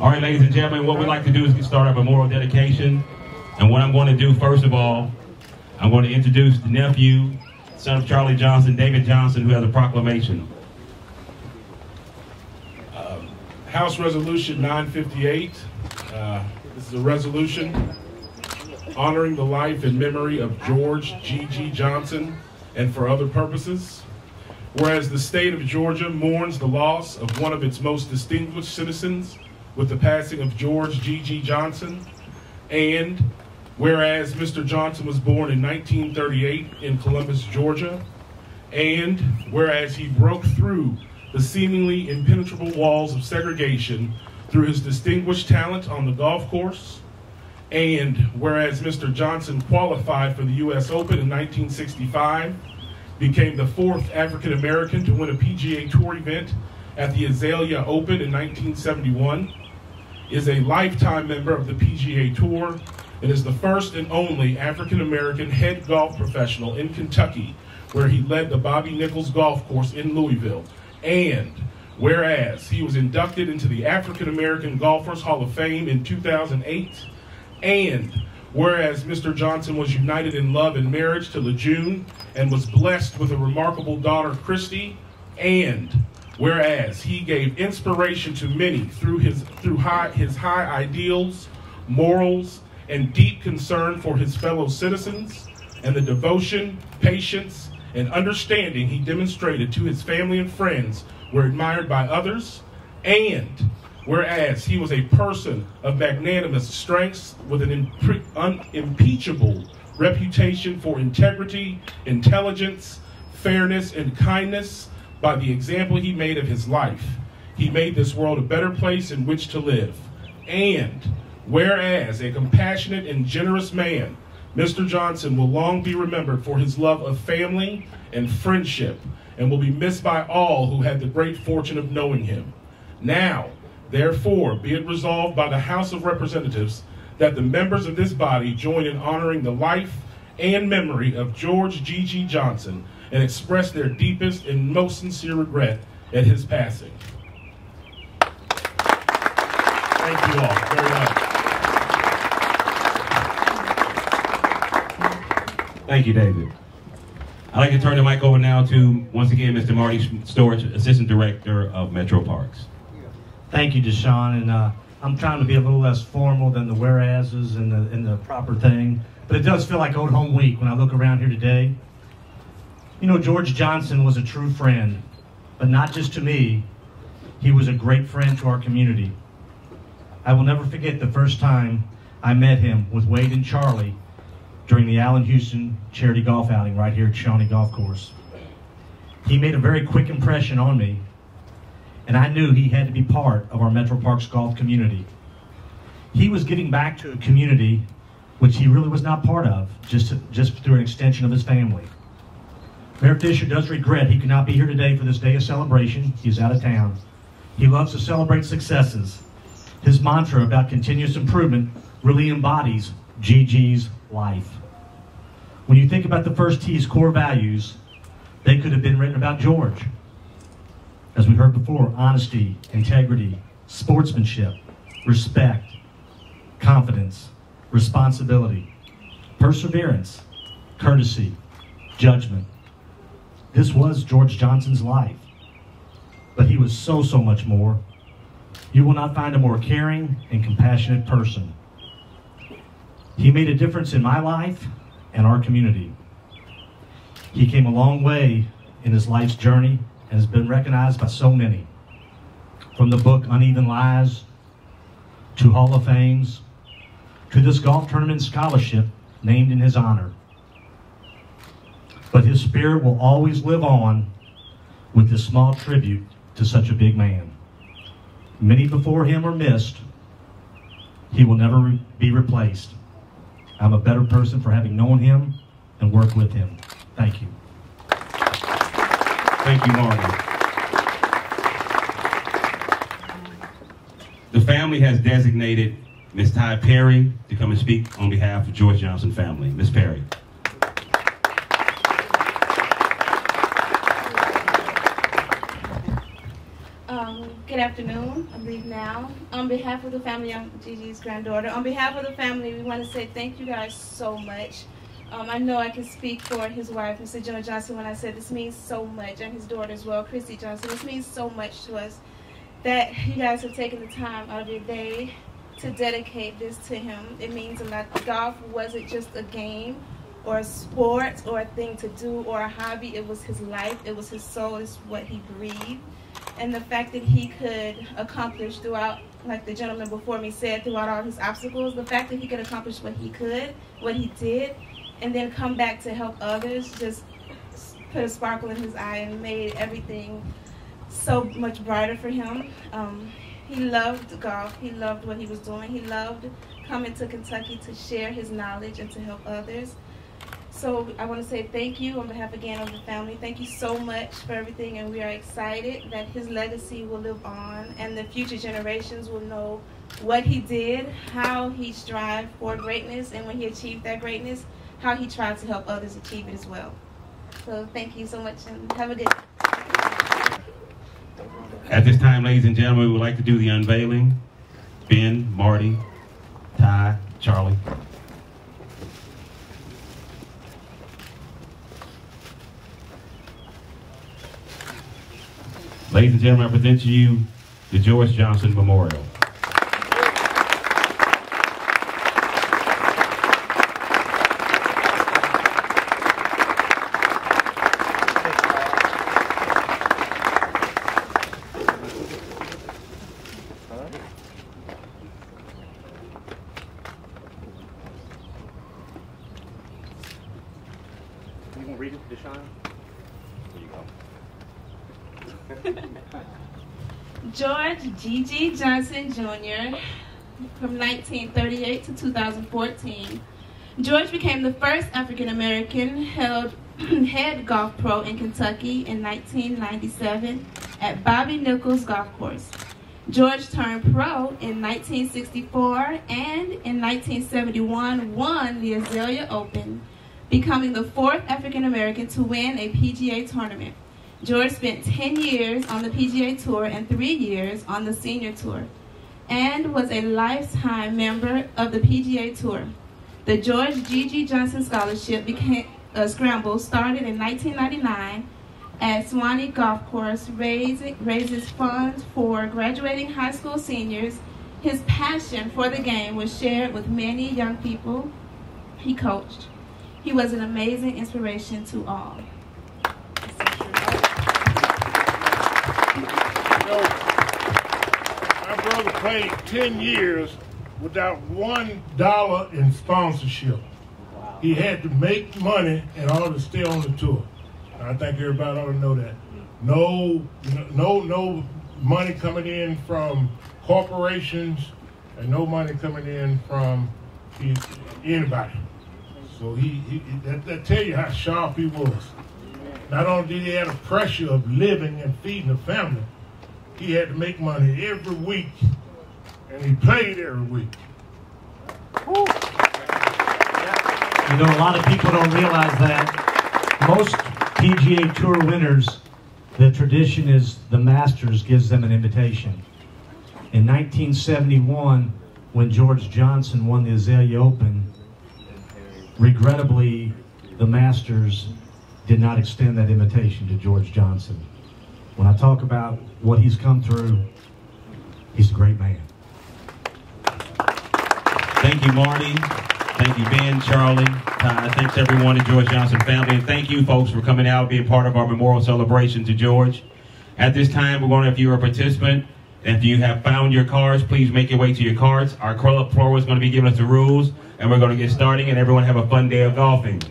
All right, ladies and gentlemen, what we'd like to do is start our memorial dedication. And what I'm going to do, first of all, I'm going to introduce the nephew, son of Charlie Johnson, David Johnson, who has a proclamation. House Resolution 958. This is a resolution honoring the life and memory of George G.G. Johnson and for other purposes. Whereas the state of Georgia mourns the loss of one of its most distinguished citizens with the passing of George G.G. Johnson, and whereas Mr. Johnson was born in 1938 in Columbus, Georgia, and whereas he broke through the seemingly impenetrable walls of segregation through his distinguished talent on the golf course, and whereas Mr. Johnson qualified for the U.S. Open in 1965, became the fourth African American to win a PGA Tour event at the Azalea Open in 1971, is a lifetime member of the PGA Tour, and is the first and only African American head golf professional in Kentucky, where he led the Bobby Nichols Golf Course in Louisville. And whereas he was inducted into the African American Golfers Hall of Fame in 2008, and whereas Mr. Johnson was united in love and marriage to LeJune and was blessed with a remarkable daughter, Christy, and whereas he gave inspiration to many through his high ideals, morals, and deep concern for his fellow citizens, and the devotion, patience, and understanding he demonstrated to his family and friends were admired by others, and whereas he was a person of magnanimous strengths with an unimpeachable reputation for integrity, intelligence, fairness, and kindness by the example he made of his life, he made this world a better place in which to live. And whereas a compassionate and generous man, Mr. Johnson will long be remembered for his love of family and friendship, and will be missed by all who had the great fortune of knowing him. Now, therefore, be it resolved by the House of Representatives that the members of this body join in honoring the life and memory of George G.G. Johnson and express their deepest and most sincere regret at his passing. Thank you all very much. Thank you, David. I'd like to turn the mic over now to, once again, Mr. Marty Storch, Assistant Director of Metro Parks. Thank you, Deshaun, and I'm trying to be a little less formal than the whereases and the proper thing, but it does feel like old home week when I look around here today. You know, George Johnson was a true friend, but not just to me, he was a great friend to our community. I will never forget the first time I met him with Wade and Charlie during the Allen Houston charity golf outing right here at Shawnee Golf Course. He made a very quick impression on me, and I knew he had to be part of our Metro Parks golf community. He was giving back to a community which he really was not part of, just through an extension of his family. Mayor Fisher does regret he could not be here today for this day of celebration. He's out of town. He loves to celebrate successes. His mantra about continuous improvement really embodies GG's life. When you think about the first T's core values, they could have been written about George. As we heard before, honesty, integrity, sportsmanship, respect, confidence, responsibility, perseverance, courtesy, judgment. This was George Johnson's life, but he was so much more. You will not find a more caring and compassionate person. He made a difference in my life and our community. He came a long way in his life's journey and has been recognized by so many. From the book Uneven Lies, to Hall of Fames, to this golf tournament scholarship named in his honor. But his spirit will always live on with this small tribute to such a big man. Many before him are missed. He will never be replaced. I'm a better person for having known him and worked with him. Thank you. Thank you, Marty. The family has designated Ms. Ty Perry to come and speak on behalf of George Johnson family. Ms. Perry. Good afternoon, I believe now. On behalf of the family, I'm Gigi's granddaughter. On behalf of the family, we want to say thank you guys so much. I know I can speak for his wife, Mr. Jonah Johnson, when I said this means so much, and his daughter as well, Christy Johnson. This means so much to us that you guys have taken the time out of your day to dedicate this to him. It means a lot. Golf wasn't just a game or a sport or a thing to do or a hobby. It was his life. It was his soul. It's what he breathed. And the fact that he could accomplish throughout, like the gentleman before me said, throughout all his obstacles, the fact that he could accomplish what he could, what he did, and then come back to help others just put a sparkle in his eye and made everything so much brighter for him. He loved golf. He loved what he was doing. He loved coming to Kentucky to share his knowledge and to help others. So I want to say thank you on behalf again of the family. Thank you so much for everything, and we are excited that his legacy will live on and the future generations will know what he did, how he strived for greatness, and when he achieved that greatness, how he tried to help others achieve it as well. So thank you so much, and have a good day. At this time, ladies and gentlemen, we would like to do the unveiling. Ben, Marty, Ty, Charlie. Ladies and gentlemen, I present to you the George Johnson Memorial. You gonna read it, Deshaun? There you go. George G.G. Johnson Jr. from 1938 to 2014. George became the first African-American head golf pro in Kentucky in 1997 at Bobby Nichols Golf Course. George turned pro in 1964 and in 1971 won the Azalea Open, becoming the fourth African-American to win a PGA tournament. George spent 10 years on the PGA Tour and 3 years on the Senior Tour, and was a lifetime member of the PGA Tour. The George G.G. Johnson Scholarship Scramble started in 1999 at Swanee Golf Course, raises funds for graduating high school seniors. His passion for the game was shared with many young people he coached. He was an amazing inspiration to all. My brother played 10 years without $1 in sponsorship. He had to make money in order to stay on the tour. I think everybody ought to know that. No money coming in from corporations, and no money coming in from anybody. So that tell you how sharp he was. Not only did he have the pressure of living and feeding the family, he had to make money every week, and he played every week. You know, a lot of people don't realize that. Most PGA Tour winners, the tradition is the Masters gives them an invitation. In 1971, when George Johnson won the Azalea Open, regrettably, the Masters did not extend that invitation to George Johnson. When I talk about what he's come through, he's a great man. Thank you, Marty. Thank you, Ben, Charlie, Ty. Thanks everyone in George Johnson family. And thank you folks for coming out, being part of our memorial celebration to George. At this time, we're going to, if you're a participant, if you have found your cards, please make your way to your cards. Our club floor is going to be giving us the rules, and we're going to get starting, and everyone have a fun day of golfing.